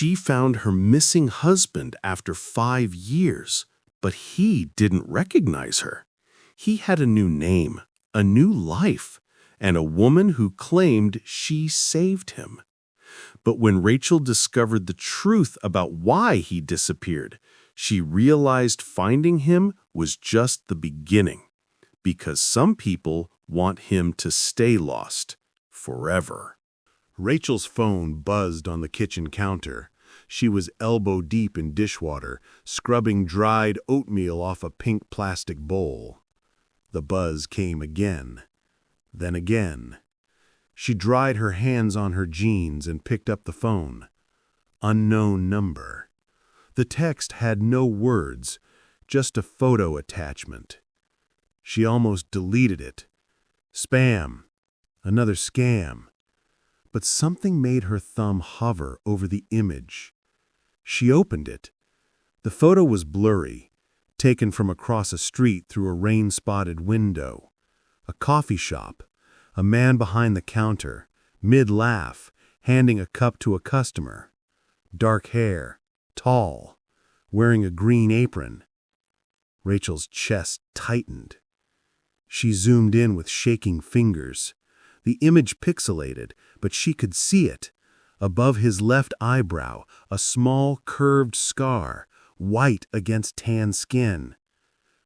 She found her missing husband after 5 years, but he didn't recognize her. He had a new name, a new life, and a woman who claimed she saved him. But when Rachel discovered the truth about why he disappeared, she realized finding him was just the beginning, because some people want him to stay lost forever. Rachel's phone buzzed on the kitchen counter. She was elbow-deep in dishwater, scrubbing dried oatmeal off a pink plastic bowl. The buzz came again, then again. She dried her hands on her jeans and picked up the phone. Unknown number. The text had no words, just a photo attachment. She almost deleted it. Spam. Another scam. But something made her thumb hover over the image. She opened it. The photo was blurry, taken from across a street through a rain-spotted window. A coffee shop. A man behind the counter, mid-laugh, handing a cup to a customer. Dark hair, tall, wearing a green apron. Rachel's chest tightened. She zoomed in with shaking fingers. The image pixelated, but she could see it. Above his left eyebrow, a small curved scar, white against tan skin.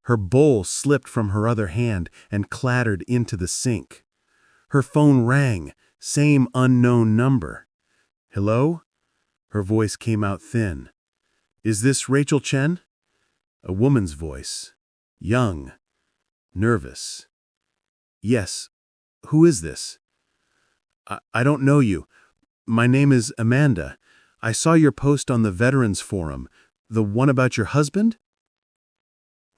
Her bowl slipped from her other hand and clattered into the sink. Her phone rang, same unknown number. Hello? Her voice came out thin. Is this Rachel Chen? A woman's voice. Young. Nervous. Yes. Who is this? I don't know you. My name is Amanda. I saw your post on the Veterans Forum, the one about your husband?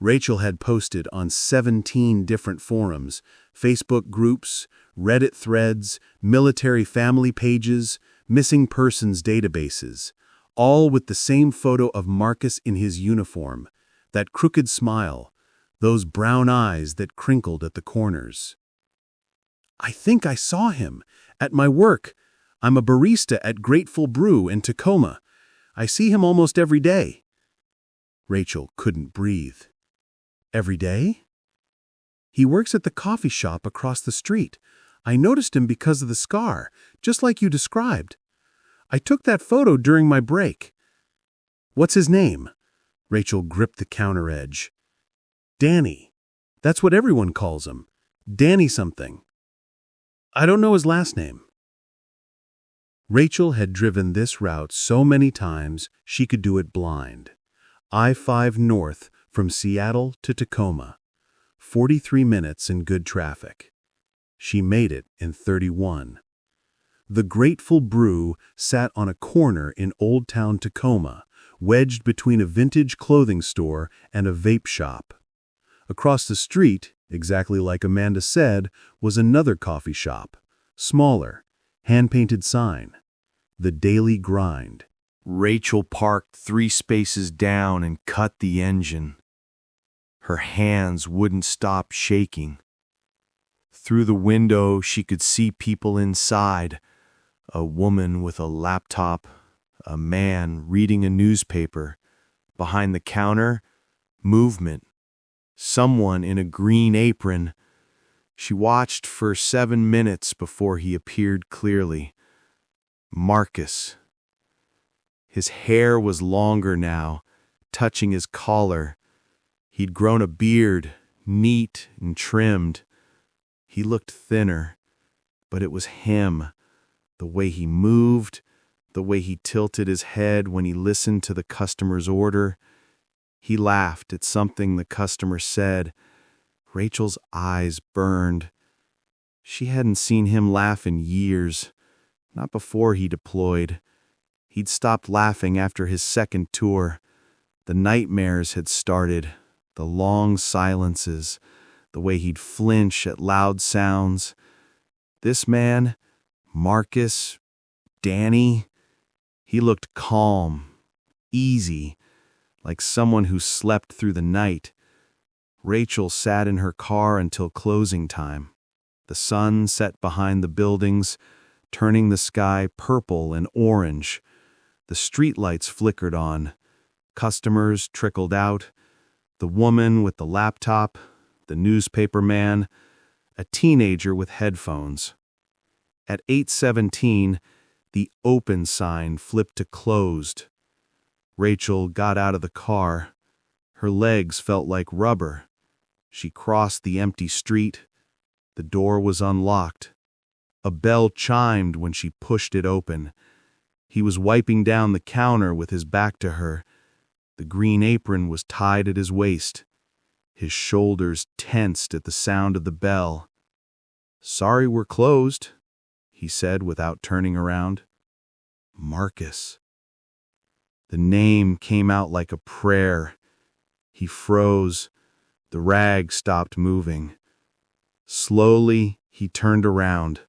Rachel had posted on 17 different forums, Facebook groups, Reddit threads, military family pages, missing persons databases, all with the same photo of Marcus in his uniform, that crooked smile, those brown eyes that crinkled at the corners. I think I saw him at my work. I'm a barista at Grateful Brew in Tacoma. I see him almost every day. Rachel couldn't breathe. Every day? He works at the coffee shop across the street. I noticed him because of the scar, just like you described. I took that photo during my break. What's his name? Rachel gripped the counter edge. Danny. That's what everyone calls him. Danny something. I don't know his last name. Rachel had driven this route so many times she could do it blind. I-5 north from Seattle to Tacoma. 43 minutes in good traffic. She made it in 31. The Grateful Brew sat on a corner in Old Town Tacoma, wedged between a vintage clothing store and a vape shop. Across the street, exactly like Amanda said, was another coffee shop, smaller, hand-painted sign, The Daily Grind. Rachel parked 3 spaces down and cut the engine. Her hands wouldn't stop shaking. Through the window, she could see people inside, a woman with a laptop, a man reading a newspaper. Behind the counter, movement. Someone in a green apron. She watched for 7 minutes before he appeared clearly. Marcus. His hair was longer now, touching his collar. He'd grown a beard, neat and trimmed. He looked thinner, but it was him. The way he moved, the way he tilted his head when he listened to the customer's order. He laughed at something the customer said. Rachel's eyes burned. She hadn't seen him laugh in years, not before he deployed. He'd stopped laughing after his second tour. The nightmares had started, the long silences, the way he'd flinch at loud sounds. This man, Marcus, Danny, he looked calm, easy, like someone who slept through the night. Rachel sat in her car until closing time. The sun set behind the buildings, turning the sky purple and orange. The streetlights flickered on. Customers trickled out. The woman with the laptop, the newspaper man, a teenager with headphones. At 8:17, the open sign flipped to closed. Rachel got out of the car. Her legs felt like rubber. She crossed the empty street. The door was unlocked. A bell chimed when she pushed it open. He was wiping down the counter with his back to her. The green apron was tied at his waist. His shoulders tensed at the sound of the bell. "Sorry we're closed," he said without turning around. Marcus. The name came out like a prayer. He froze. The rag stopped moving. Slowly, he turned around.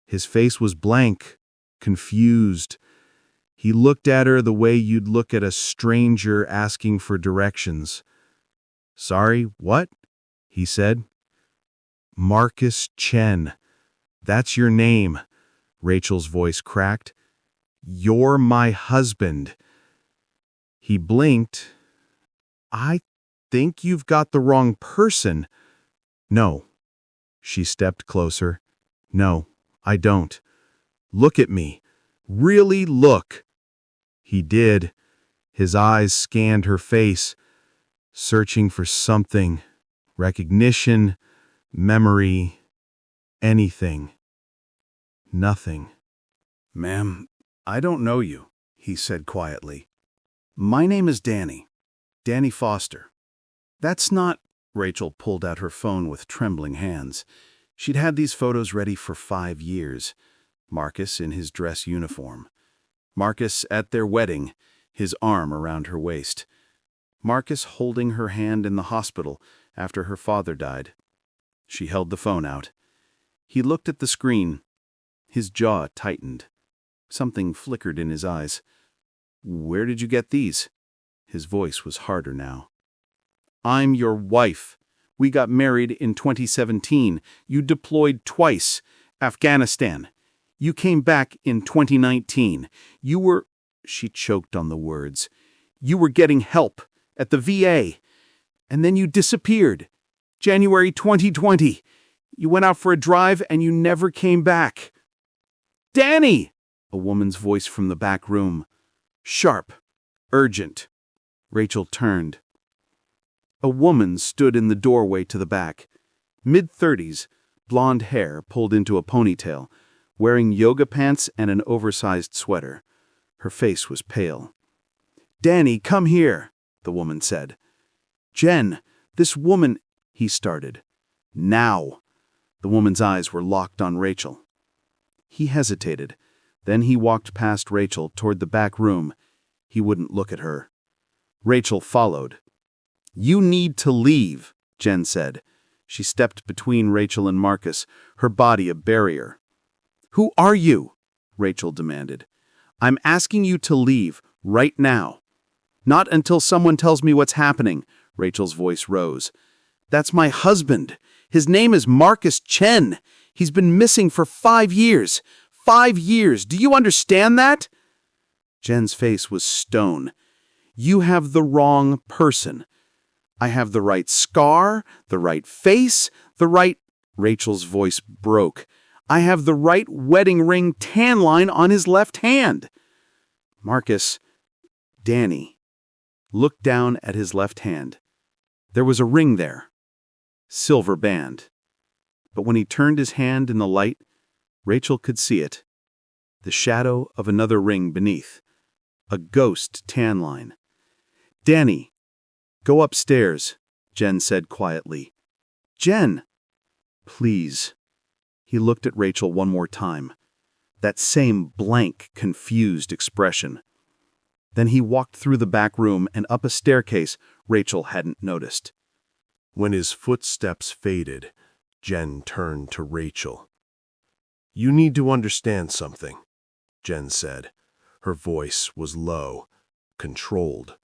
His face was blank, confused. He looked at her the way you'd look at a stranger asking for directions. "Sorry, what?" he said. "Marcus Chen. That's your name," Rachel's voice cracked. "You're my husband." He blinked. "I think you've got the wrong person." "No." She stepped closer. "No, I don't. Look at me. Really look." He did. His eyes scanned her face, searching for something, recognition, memory, anything. Nothing. "Ma'am, I don't know you," he said quietly. "My name is Danny. Danny Foster." "That's not—" Rachel pulled out her phone with trembling hands. She'd had these photos ready for 5 years. Marcus in his dress uniform. Marcus at their wedding, his arm around her waist. Marcus holding her hand in the hospital after her father died. She held the phone out. He looked at the screen. His jaw tightened. Something flickered in his eyes. "Where did you get these?" His voice was harder now. "I'm your wife. We got married in 2017. You deployed twice. Afghanistan. You came back in 2019. You were—" She choked on the words. "You were getting help at the VA. And then you disappeared. January 2020. You went out for a drive and you never came back." "Danny!" A woman's voice from the back room. Sharp. Urgent. Rachel turned. A woman stood in the doorway to the back. Mid-30s, blonde hair pulled into a ponytail, wearing yoga pants and an oversized sweater. Her face was pale. "Danny, come here," the woman said. "Jen, this woman—" he started. "Now." The woman's eyes were locked on Rachel. He hesitated. Then he walked past Rachel toward the back room. He wouldn't look at her. Rachel followed. "You need to leave," Jen said. She stepped between Rachel and Marcus, her body a barrier. "Who are you?" Rachel demanded. "I'm asking you to leave, right now." "Not until someone tells me what's happening," Rachel's voice rose. "That's my husband. His name is Marcus Chen. He's been missing for 5 years. 5 years. Do you understand that?" Jen's face was stone. "You have the wrong person. I have the right scar, the right face, the right—" Rachel's voice broke. "I have the right wedding ring tan line on his left hand." Marcus, Danny, looked down at his left hand. There was a ring there. Silver band. But when he turned his hand in the light, Rachel could see it. The shadow of another ring beneath. A ghost tan line. "Danny, go upstairs," Jen said quietly. "Jen!" "Please." He looked at Rachel one more time. That same blank, confused expression. Then he walked through the back room and up a staircase Rachel hadn't noticed. When his footsteps faded, Jen turned to Rachel. "You need to understand something," Jen said. Her voice was low, controlled.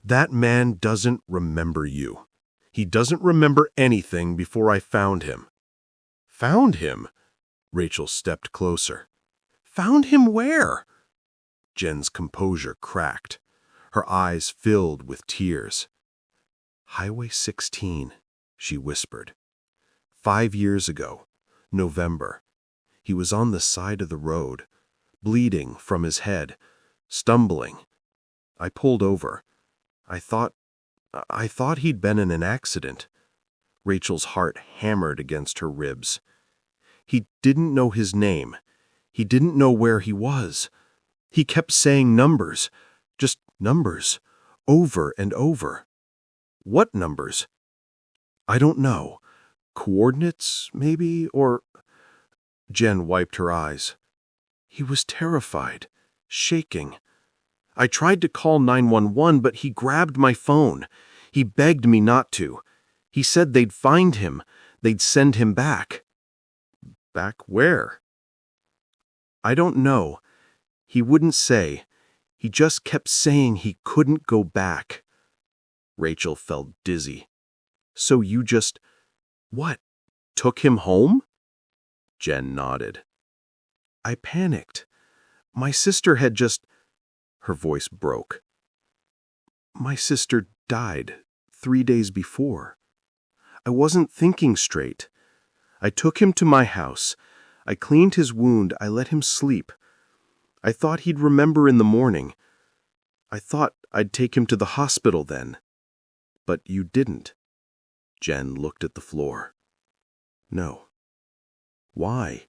"That man doesn't remember you. He doesn't remember anything before I found him." "Found him?" Rachel stepped closer. "Found him where?" Jen's composure cracked. Her eyes filled with tears. "Highway 16, she whispered. 5 years ago, November. He was on the side of the road, bleeding from his head, stumbling. I pulled over. I thought he'd been in an accident." Rachel's heart hammered against her ribs. "He didn't know his name. He didn't know where he was. He kept saying numbers, just numbers, over and over." "What numbers?" "I don't know. Coordinates, maybe, or—" Jen wiped her eyes. "He was terrified, shaking. I tried to call 911, but he grabbed my phone. He begged me not to. He said they'd find him. They'd send him back." "Back where?" "I don't know. He wouldn't say. He just kept saying he couldn't go back." Rachel felt dizzy. "So you just— what? Took him home?" Jen nodded. "I panicked. My sister had just—" Her voice broke. "My sister died 3 days before. I wasn't thinking straight. I took him to my house. I cleaned his wound. I let him sleep. I thought he'd remember in the morning. I thought I'd take him to the hospital then. But you didn't." Jen looked at the floor. "No." "Why?"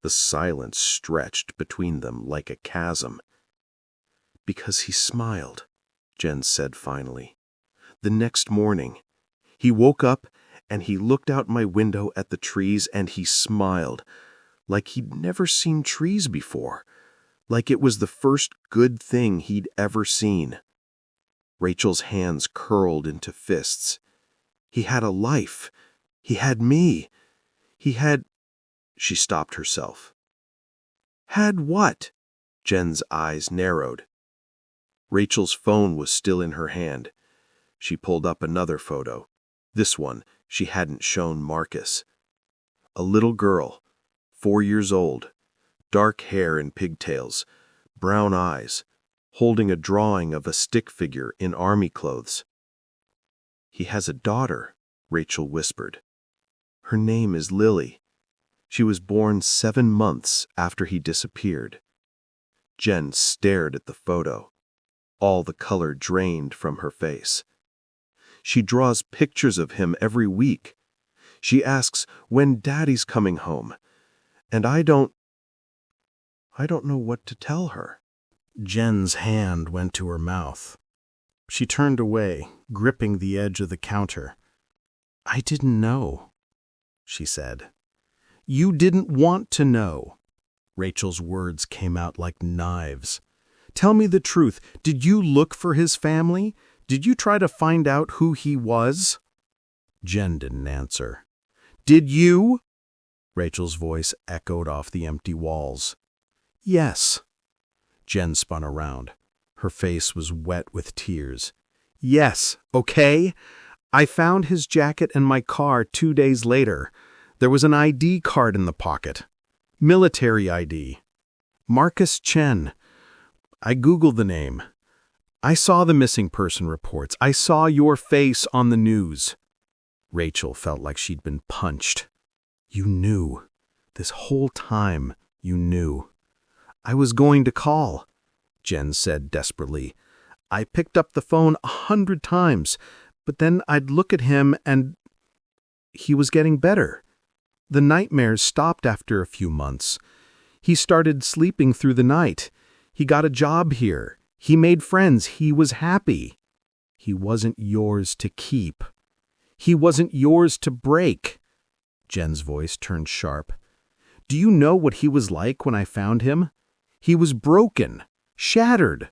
The silence stretched between them like a chasm. "Because he smiled," Jen said finally. "The next morning, he woke up and he looked out my window at the trees and he smiled, like he'd never seen trees before, like it was the first good thing he'd ever seen." Rachel's hands curled into fists. "He had a life. He had me. He had—" She stopped herself. "Had what?" Jen's eyes narrowed. Rachel's phone was still in her hand. She pulled up another photo. This one she hadn't shown Marcus. A little girl, 4 years old, dark hair and pigtails, brown eyes, holding a drawing of a stick figure in army clothes. "He has a daughter," Rachel whispered. "Her name is Lily. She was born 7 months after he disappeared." Jen stared at the photo. All the color drained from her face. "She draws pictures of him every week. She asks when Daddy's coming home. And I don't know what to tell her." Jen's hand went to her mouth. She turned away, gripping the edge of the counter. "I didn't know," she said. "You didn't want to know." Rachel's words came out like knives. "Tell me the truth. Did you look for his family? Did you try to find out who he was?" Jen didn't answer. "Did you?" Rachel's voice echoed off the empty walls. "Yes." Jen spun around. Her face was wet with tears. "Yes, okay? I found his jacket in my car 2 days later. There was an ID card in the pocket. Military ID. Marcus Chen. I Googled the name. I saw the missing person reports. I saw your face on the news." Rachel felt like she'd been punched. "You knew. This whole time, you knew." "I was going to call," Jen said desperately. "I picked up the phone 100 times, but then I'd look at him and he was getting better. The nightmares stopped after a few months. He started sleeping through the night. He got a job here. He made friends. He was happy. He wasn't yours to keep. He wasn't yours to break." Jen's voice turned sharp. "Do you know what he was like when I found him? He was broken, shattered.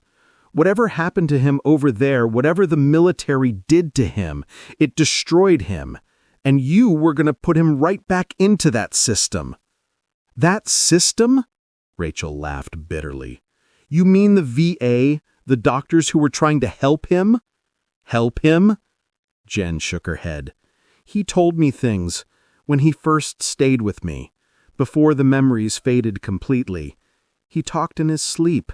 Whatever happened to him over there, whatever the military did to him, it destroyed him. And you were going to put him right back into that system." "That system?" Rachel laughed bitterly. "You mean the VA, the doctors who were trying to help him?" "Help him?" Jen shook her head. "He told me things when he first stayed with me, before the memories faded completely. He talked in his sleep.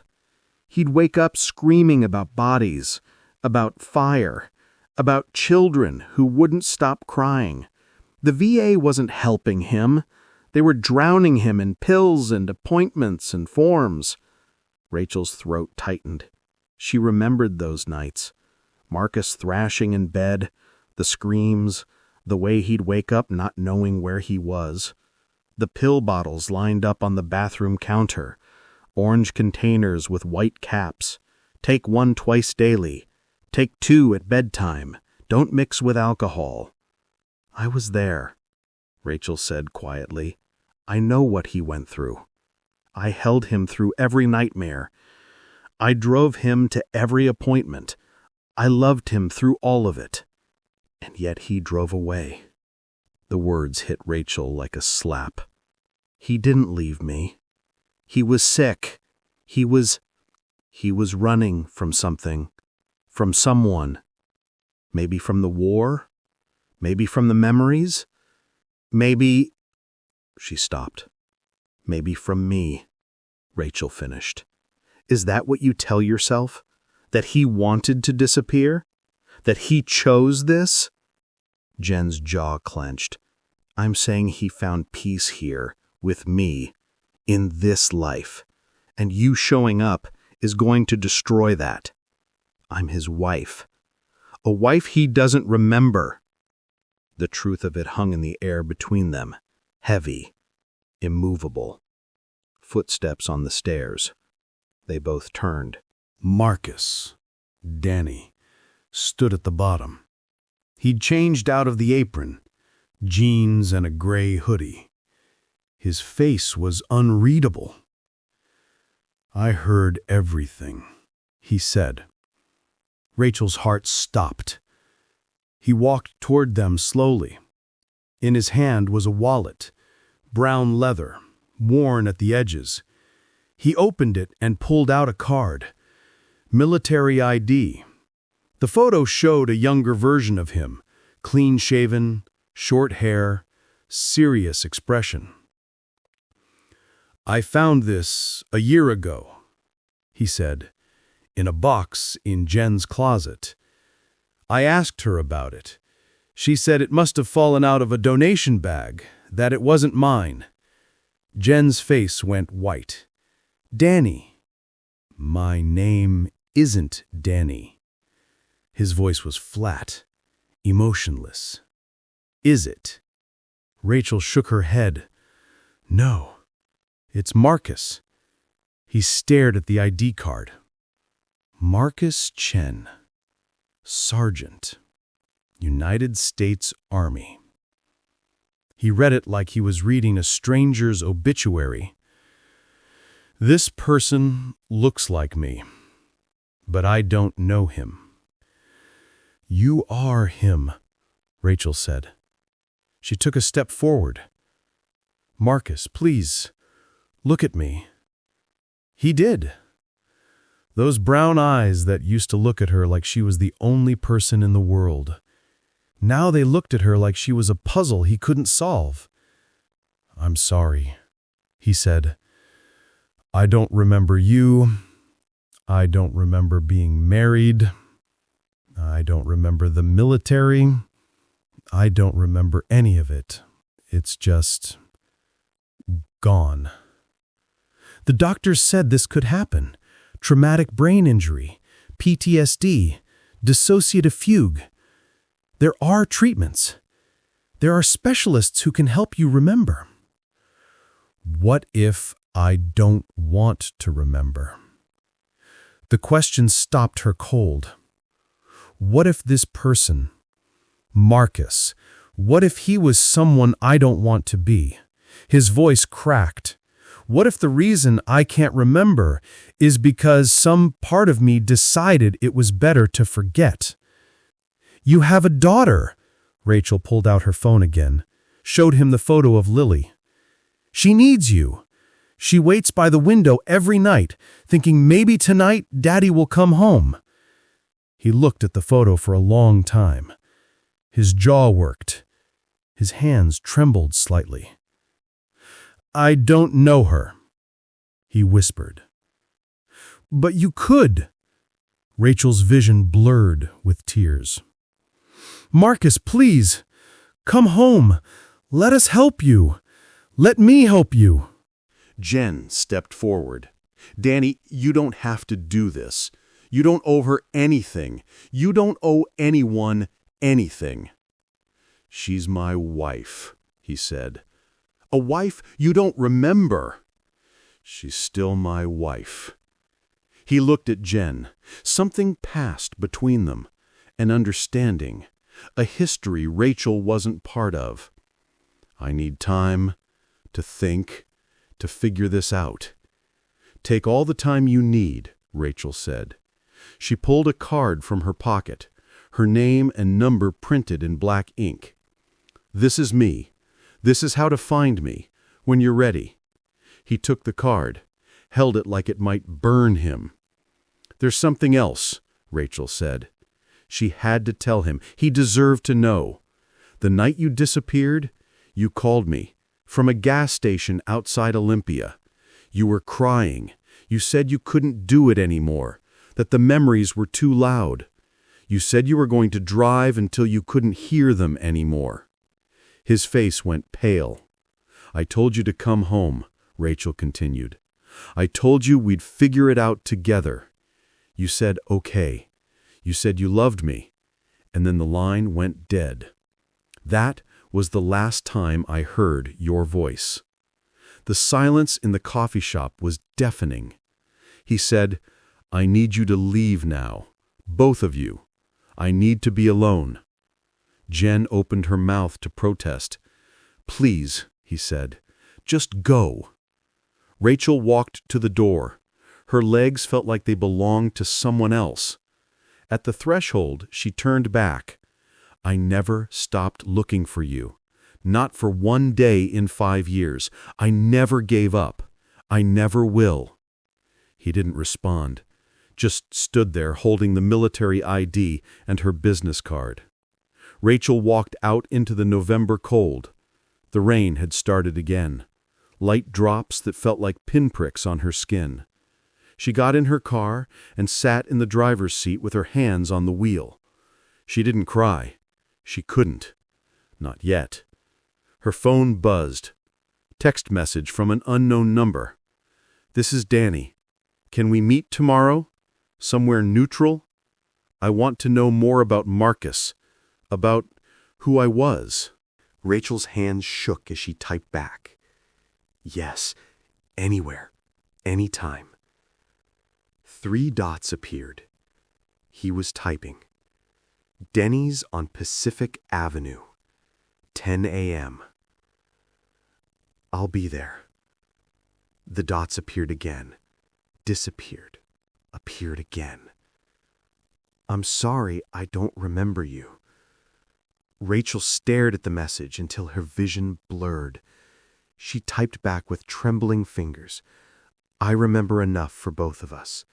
He'd wake up screaming about bodies, about fire, about children who wouldn't stop crying. The VA wasn't helping him. They were drowning him in pills and appointments and forms. Rachel's throat tightened. She remembered those nights. Marcus thrashing in bed, the screams, the way he'd wake up not knowing where he was. The pill bottles lined up on the bathroom counter, orange containers with white caps. Take one twice daily. Take 2 at bedtime. Don't mix with alcohol. I was there, Rachel said quietly. I know what he went through. I held him through every nightmare. I drove him to every appointment. I loved him through all of it. And yet he drove away. The words hit Rachel like a slap. He didn't leave me. He was sick. He was running from something, from someone. Maybe from the war? Maybe from the memories? Maybe... She stopped. Maybe from me, Rachel finished. Is that what you tell yourself? That he wanted to disappear? That he chose this? Jen's jaw clenched. I'm saying he found peace here, with me, in this life. And you showing up is going to destroy that. I'm his wife. A wife he doesn't remember. The truth of it hung in the air between them, heavy, immovable. Footsteps on the stairs. They both turned. Marcus, Danny, stood at the bottom. He'd changed out of the apron, jeans and a gray hoodie. His face was unreadable. I heard everything, he said. Rachel's heart stopped. He walked toward them slowly. In his hand was a wallet, brown leather, worn at the edges. He opened it and pulled out a card. Military ID. The photo showed a younger version of him, clean-shaven, short hair, serious expression. I found this a year ago, he said, in a box in Jen's closet. I asked her about it. She said it must have fallen out of a donation bag, that it wasn't mine. Jen's face went white. Danny. My name isn't Danny. His voice was flat, emotionless. Is it? Rachel shook her head. No, it's Marcus. He stared at the ID card. Marcus Chen, Sergeant, United States Army. He read it like he was reading a stranger's obituary. This person looks like me, but I don't know him. You are him, Rachel said. She took a step forward. Marcus, please, look at me. He did. Those brown eyes that used to look at her like she was the only person in the world. Now they looked at her like she was a puzzle he couldn't solve. I'm sorry, he said. I don't remember you. I don't remember being married. I don't remember the military. I don't remember any of it. It's just gone. The doctors said this could happen. Traumatic brain injury, PTSD, dissociative fugue. There are treatments. There are specialists who can help you remember. What if I don't want to remember? The question stopped her cold. What if this person, Marcus, what if he was someone I don't want to be? His voice cracked. What if the reason I can't remember is because some part of me decided it was better to forget? You have a daughter. Rachel pulled out her phone again, showed him the photo of Lily. She needs you. She waits by the window every night, thinking maybe tonight Daddy will come home. He looked at the photo for a long time. His jaw worked. His hands trembled slightly. I don't know her, he whispered. But you could. Rachel's vision blurred with tears. Marcus, please, come home. Let us help you. Let me help you. Jen stepped forward. Danny, you don't have to do this. You don't owe her anything. You don't owe anyone anything. She's my wife, he said. A wife you don't remember. She's still my wife. He looked at Jen. Something passed between them. An understanding. A history Rachel wasn't part of. I need time to think, to figure this out. Take all the time you need, Rachel said. She pulled a card from her pocket, her name and number printed in black ink. This is me. This is how to find me, when you're ready. He took the card, held it like it might burn him. There's something else, Rachel said. She had to tell him. He deserved to know. The night you disappeared, you called me, from a gas station outside Olympia. You were crying. You said you couldn't do it anymore, that the memories were too loud. You said you were going to drive until you couldn't hear them anymore. His face went pale. I told you to come home, Rachel continued. I told you we'd figure it out together. You said, okay. You said you loved me. And then the line went dead. That was the last time I heard your voice. The silence in the coffee shop was deafening. He said, I need you to leave now, both of you. I need to be alone. Jen opened her mouth to protest. Please, he said, just go. Rachel walked to the door. Her legs felt like they belonged to someone else. At the threshold, she turned back. I never stopped looking for you. Not for one day in 5 years. I never gave up. I never will. He didn't respond, just stood there holding the military ID and her business card. Rachel walked out into the November cold. The rain had started again, light drops that felt like pinpricks on her skin. She got in her car and sat in the driver's seat with her hands on the wheel. She didn't cry. She couldn't. Not yet. Her phone buzzed. Text message from an unknown number. This is Danny. Can we meet tomorrow? Somewhere neutral? I want to know more about Marcus. About who I was. Rachel's hands shook as she typed back. Yes, anywhere, anytime. 3 dots appeared. He was typing. Denny's on Pacific Avenue, 10 a.m. I'll be there. The dots appeared again, disappeared, appeared again. I'm sorry, I don't remember you. Rachel stared at the message until her vision blurred. She typed back with trembling fingers. I remember enough for both of us.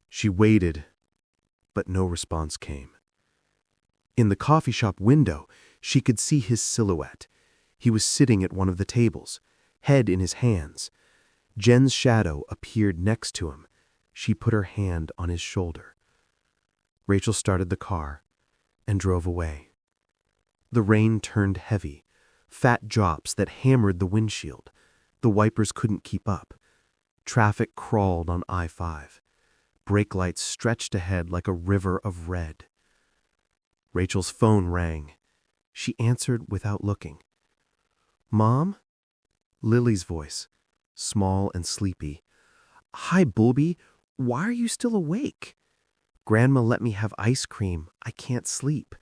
She waited, but no response came. In the coffee shop window, she could see his silhouette. He was sitting at one of the tables, head in his hands. Jen's shadow appeared next to him. She put her hand on his shoulder. Rachel started the car and drove away. The rain turned heavy, fat drops that hammered the windshield. The wipers couldn't keep up. Traffic crawled on I-5. Brake lights stretched ahead like a river of red. Rachel's phone rang. She answered without looking. Mom? Lily's voice, small and sleepy. Hi, Bulby. Why are you still awake? Grandma let me have ice cream. I can't sleep.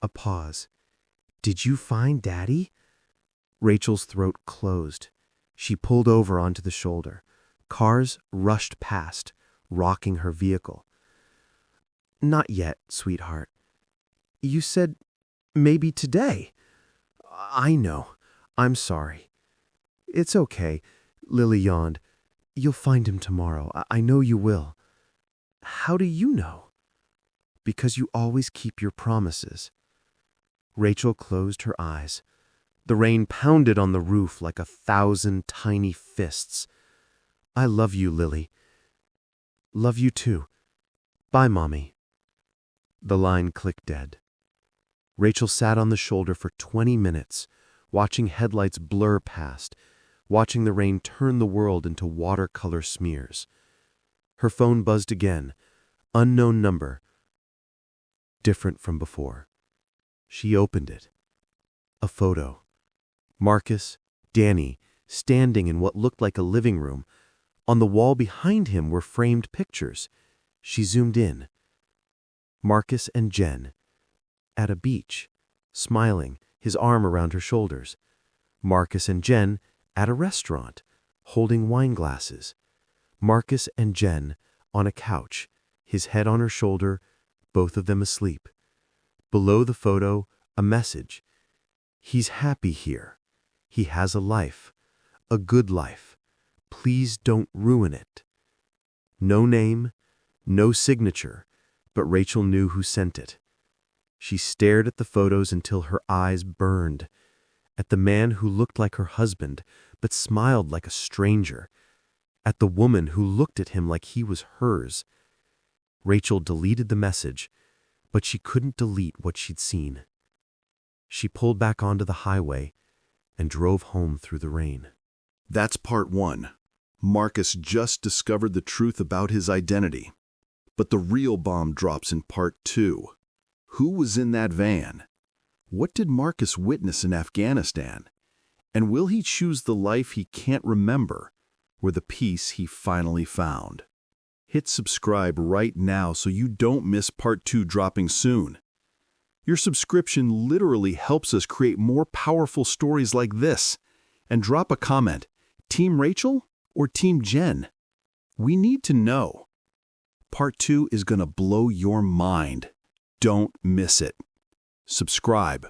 A pause. Did you find Daddy? Rachel's throat closed. She pulled over onto the shoulder. Cars rushed past, rocking her vehicle. Not yet, sweetheart. You said maybe today. I know. I'm sorry. It's okay. Lily yawned. You'll find him tomorrow. I know you will. How do you know? Because you always keep your promises. Rachel closed her eyes. The rain pounded on the roof like 1,000 tiny fists. I love you, Lily. Love you too. Bye, Mommy. The line clicked dead. Rachel sat on the shoulder for 20 minutes, watching headlights blur past, watching the rain turn the world into watercolor smears. Her phone buzzed again. Unknown number. Different from before. She opened it. A photo. Marcus, Danny, standing in what looked like a living room. On the wall behind him were framed pictures. She zoomed in. Marcus and Jen. At a beach, smiling, his arm around her shoulders. Marcus and Jen at a restaurant, holding wine glasses. Marcus and Jen on a couch, his head on her shoulder, both of them asleep. Below the photo, a message. He's happy here. He has a life. A good life. Please don't ruin it. No name, no signature, but Rachel knew who sent it. She stared at the photos until her eyes burned. At the man who looked like her husband, but smiled like a stranger. At the woman who looked at him like he was hers. Rachel deleted the message, but she couldn't delete what she'd seen. She pulled back onto the highway and drove home through the rain. That's part 1. Marcus just discovered the truth about his identity. But the real bomb drops in part 2. Who was in that van? What did Marcus witness in Afghanistan? And will he choose the life he can't remember, or the peace he finally found? Hit subscribe right now so you don't miss part 2 dropping soon. Your subscription literally helps us create more powerful stories like this. And drop a comment, Team Rachel or Team Jen? We need to know. Part 2 is going to blow your mind. Don't miss it. Subscribe.